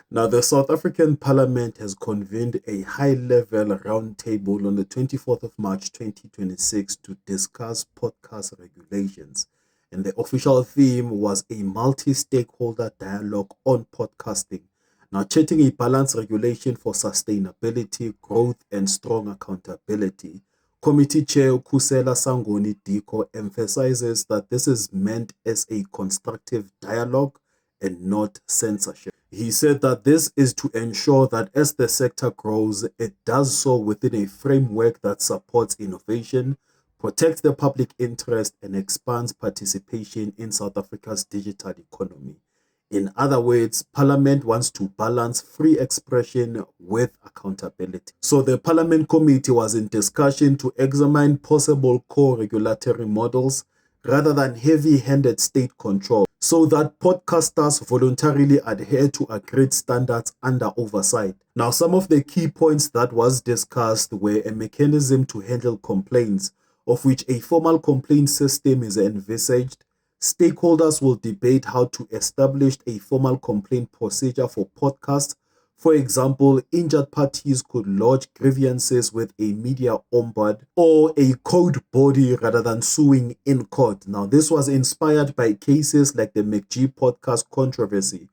Now, the South African Parliament has convened a high-level roundtable on the 24th of March 2026 to discuss podcast regulations. And the official theme was a multi-stakeholder dialogue on podcasting. Now, setting a balanced regulation for sustainability, growth, and strong accountability. Committee Chair Kusela Sangoni Diko emphasizes that this is meant as a constructive dialogue and not censorship. He said that this is to ensure that as the sector grows, it does so within a framework that supports innovation, protects the public interest, and expands participation in South Africa's digital economy. In other words, Parliament wants to balance free expression with accountability. So the Parliament Committee was in discussion to examine possible co-regulatory models rather than heavy-handed state control, so that podcasters voluntarily adhere to agreed standards under oversight. Now, some of the key points that was discussed were a mechanism to handle complaints, of which a formal complaint system is envisaged. Stakeholders will debate how to establish a formal complaint procedure for podcasts. For example, injured parties could lodge grievances with a media ombud or a code body rather than suing in court. Now, this was inspired by cases like the McG podcast controversy.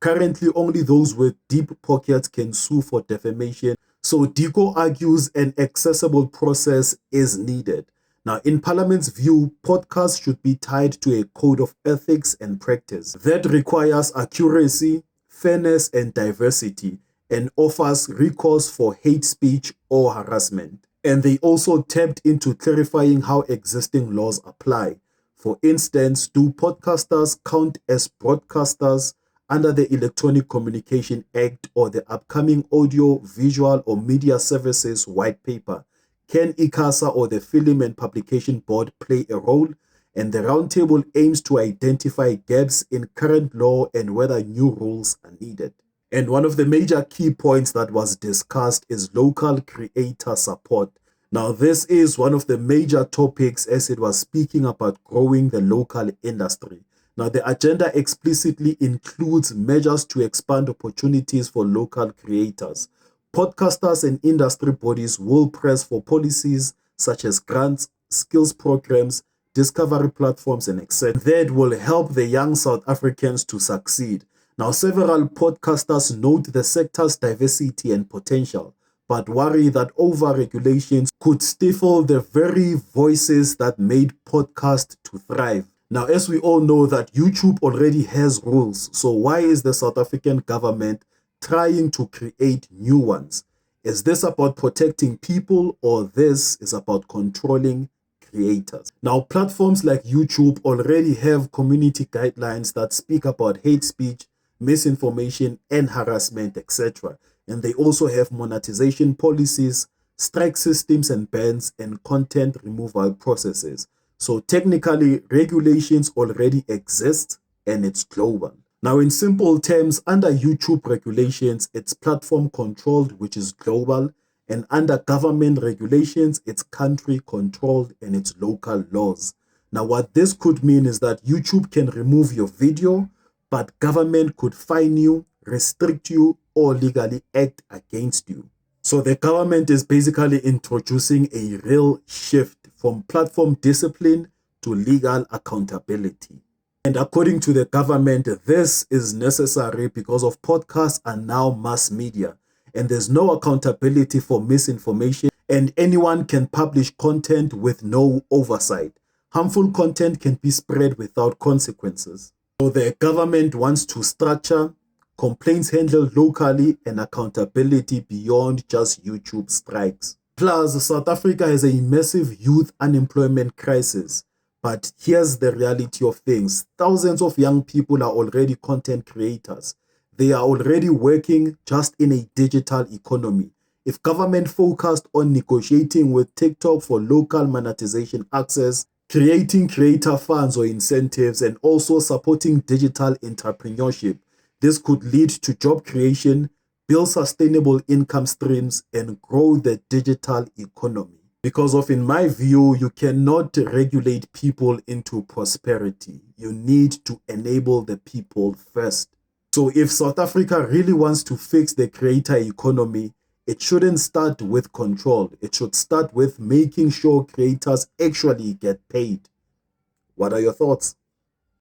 Currently, only those with deep pockets can sue for defamation. So Diko argues an accessible process is needed. Now, in Parliament's view, podcasts should be tied to a code of ethics and practice that requires accuracy, fairness, and diversity, and offers recourse for hate speech or harassment. And they also tapped into clarifying how existing laws apply. For instance, do podcasters count as broadcasters under the Electronic Communication Act or the upcoming Audio, Visual, or Media Services White Paper? Can ICASA or the Film and Publication Board play a role? And the roundtable aims to identify gaps in current law and whether new rules are needed. And one of the major key points that was discussed is local creator support. Now, this is one of the major topics as it was speaking about growing the local industry. Now, the agenda explicitly includes measures to expand opportunities for local creators. Podcasters and industry bodies will press for policies such as grants, skills programs, discovery platforms, and etc. that will help the young South Africans to succeed. Now, several podcasters note the sector's diversity and potential, but worry that over-regulations could stifle the very voices that made podcasts to thrive. Now, as we all know that YouTube already has rules, so why is the South African government trying to create new ones? Is this about protecting people, or this is about controlling creators? Now, platforms like YouTube already have community guidelines that speak about hate speech, misinformation, and harassment, etc. And they also have monetization policies, strike systems and bans, and content removal processes. So technically, regulations already exist and it's global. Now, in simple terms, under YouTube regulations, it's platform controlled, which is global, and under government regulations, it's country controlled and it's local laws. Now, what this could mean is that YouTube can remove your video, but government could fine you, restrict you, or legally act against you. So the government is basically introducing a real shift from platform discipline to legal accountability. And according to the government, this is necessary because of podcasts are now mass media, and there's no accountability for misinformation, and anyone can publish content with no oversight. Harmful content can be spread without consequences. So the government wants to structure complaints handled locally and accountability beyond just YouTube strikes. Plus, South Africa has a massive youth unemployment crisis. But here's the reality of things. Thousands of young people are already content creators. They are already working just in a digital economy. If government focused on negotiating with TikTok for local monetization access, creating creator funds or incentives, and also supporting digital entrepreneurship, this could lead to job creation, build sustainable income streams, and grow the digital economy. Because in my view, you cannot regulate people into prosperity. You need to enable the people first. So if South Africa really wants to fix the creator economy, it shouldn't start with control. It should start with making sure creators actually get paid. What are your thoughts?